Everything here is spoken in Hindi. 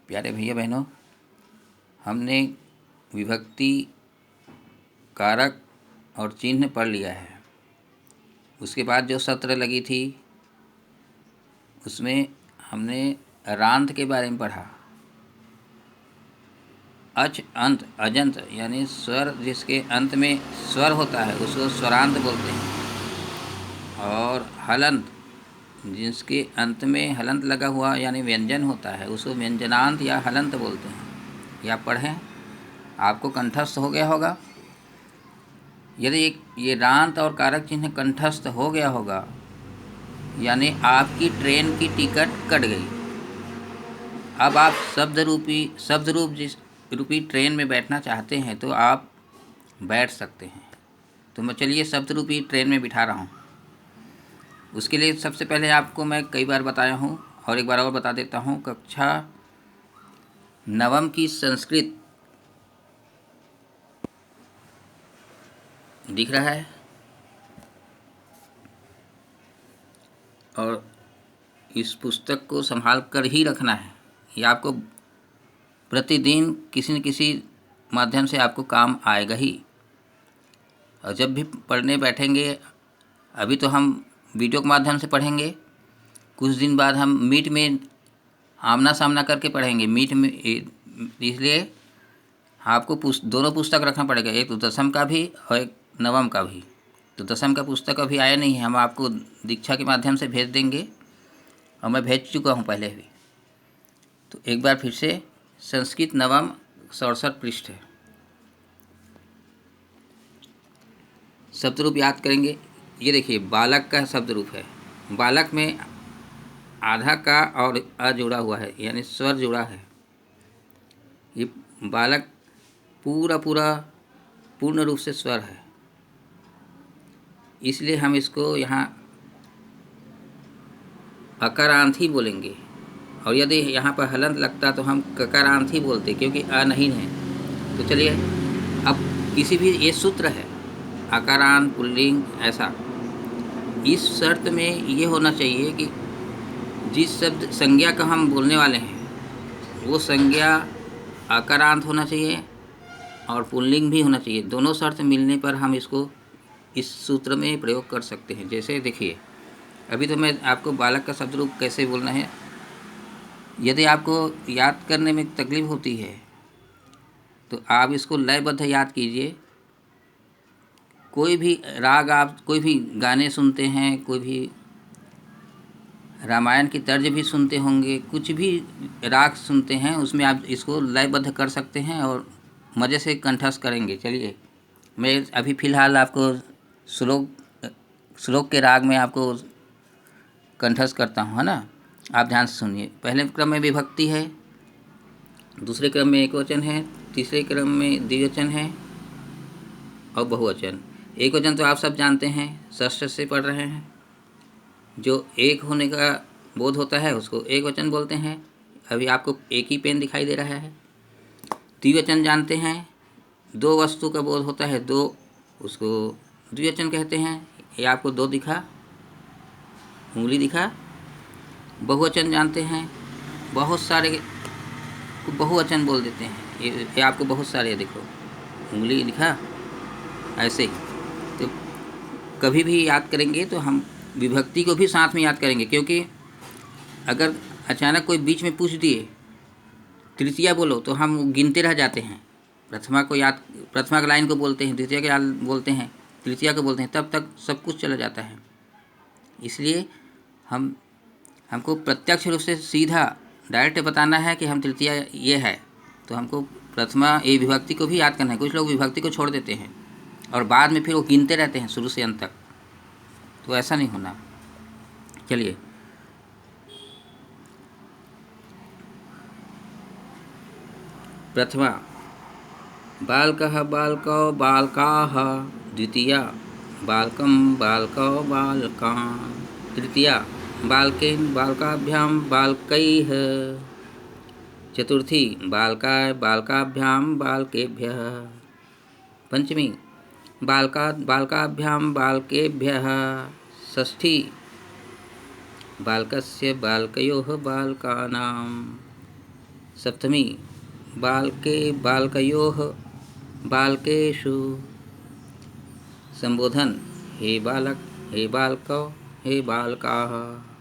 प्यारे भैया बहनों, हमने विभक्ति, कारक और चिन्ह पढ़ लिया है। उसके बाद जो सत्र लगी थी उसमें हमने रांत के बारे में पढ़ा। अच, अंत, अजंत यानी स्वर जिसके अंत में स्वर होता है उसको स्वरांत बोलते हैं। और हलंत जिसके अंत में हलंत लगा हुआ यानी व्यंजन होता है उसको व्यंजनांत या हलंत बोलते हैं। ये आप पढ़ें, आपको कंठस्थ हो गया होगा। यदि ये रांत और कारक चिन्ह कंठस्थ हो गया होगा यानी आपकी ट्रेन की टिकट कट गई। अब आप शब्द रूपी ट्रेन में बैठना चाहते हैं तो आप बैठ सकते हैं। तो मैं चलिए शब्द रूपी ट्रेन में बिठा रहा हूँ। उसके लिए सबसे पहले आपको मैं कई बार बताया हूँ और एक बार और बता देता हूँ। कक्षा नवम की संस्कृत दिख रहा है और इस पुस्तक को संभाल कर ही रखना है। ये आपको प्रतिदिन किसी न किसी माध्यम से आपको काम आएगा ही। और जब भी पढ़ने बैठेंगे, अभी तो हम वीडियो के माध्यम से पढ़ेंगे, कुछ दिन बाद हम मीट में आमना सामना करके पढ़ेंगे। मीट में इसलिए आपको दोनों पुस्तक रखना पड़ेगा, एक तो दसम का भी और एक नवम का भी। तो दसम का पुस्तक अभी आया नहीं है, हम आपको दीक्षा के माध्यम से भेज देंगे और मैं भेज चुका हूँ पहले भी। तो एक बार फिर से संस्कृत नवम 67 पृष्ठ है। शब्द रूप याद करेंगे। ये देखिए बालक का शब्द रूप है। बालक में आधा का और अ जुड़ा हुआ है यानी स्वर जुड़ा है। ये बालक पूर्ण रूप से स्वर है, इसलिए हम इसको यहाँ अकारांत ही बोलेंगे। और यदि यहाँ पर हलंत लगता तो हम ककारांत ही बोलते, क्योंकि अ नहीं है। तो चलिए, अब किसी भी ये सूत्र है आकारांत पुल्लिंग ऐसा, इस शर्त में ये होना चाहिए कि जिस शब्द संज्ञा का हम बोलने वाले हैं वो संज्ञा आकारांत होना चाहिए और पुल्लिंग भी होना चाहिए। दोनों शर्त मिलने पर हम इसको इस सूत्र में प्रयोग कर सकते हैं। जैसे देखिए, अभी तो मैं आपको बालक का शब्द रूप कैसे बोलना है, यदि आपको याद करने में तकलीफ होती है तो आप इसको लयबद्ध याद कीजिए। कोई भी राग, आप कोई भी गाने सुनते हैं, कोई भी रामायण की तर्ज भी सुनते होंगे, कुछ भी राग सुनते हैं, उसमें आप इसको लयबद्ध कर सकते हैं और मज़े से कंठस्थ करेंगे। चलिए, मैं अभी फ़िलहाल आपको श्लोक के राग में आपको कंठस्थ करता हूँ, है ना। आप ध्यान से सुनिए। पहले क्रम में विभक्ति है, दूसरे क्रम में एकवचन है, तीसरे क्रम में द्विवचन है और बहुवचन। एकवचन तो आप सब जानते हैं, षष्ठ से पढ़ रहे हैं। जो एक होने का बोध होता है उसको एकवचन बोलते हैं। अभी आपको एक ही पेन दिखाई दे रहा है। द्विवचन जानते हैं, दो वस्तु का बोध होता है, दो, उसको द्विवचन कहते हैं। ये आपको दो दिखा, उंगली दिखा। बहुवचन जानते हैं, बहुत सारे को बहुवचन बोल देते हैं। ये आपको बहुत सारे, देखो उंगली दिखा, ऐसे ही। तो कभी भी याद करेंगे तो हम विभक्ति को भी साथ में याद करेंगे, क्योंकि अगर अचानक कोई बीच में पूछ दिए तृतीया बोलो तो हम गिनते रह जाते हैं। प्रथमा की लाइन को बोलते हैं, द्वितीय को बोलते हैं, तृतीया को बोलते हैं, तब तक सब कुछ चला जाता है। इसलिए हमको प्रत्यक्ष रूप से सीधा डायरेक्ट बताना है कि हम तृतीया ये है, तो हमको प्रथमा ये विभक्ति को भी याद करना है। कुछ लोग विभक्ति को छोड़ देते हैं और बाद में फिर वो गिनते रहते हैं शुरू से अंत तक, तो ऐसा नहीं होना। चलिए, प्रथमा बालकः बालकौ बालकाः, द्वितीया बालकं बालकौ बालकाः, तृतीया बालकेन बालकाभ्यां बालकैः, चतुर्थी बालकाय बालकाभ्यां बालकेभ्यः, पंचमी बालकात् बालकाभ्यां बालकेभ्यः, षष्ठी बालकस्य बालकयोः बालकानां, सप्तमी बालके बालकयोः बालकेषु। संबोधन हे बालक, हे बालकौ, हे बालकाः।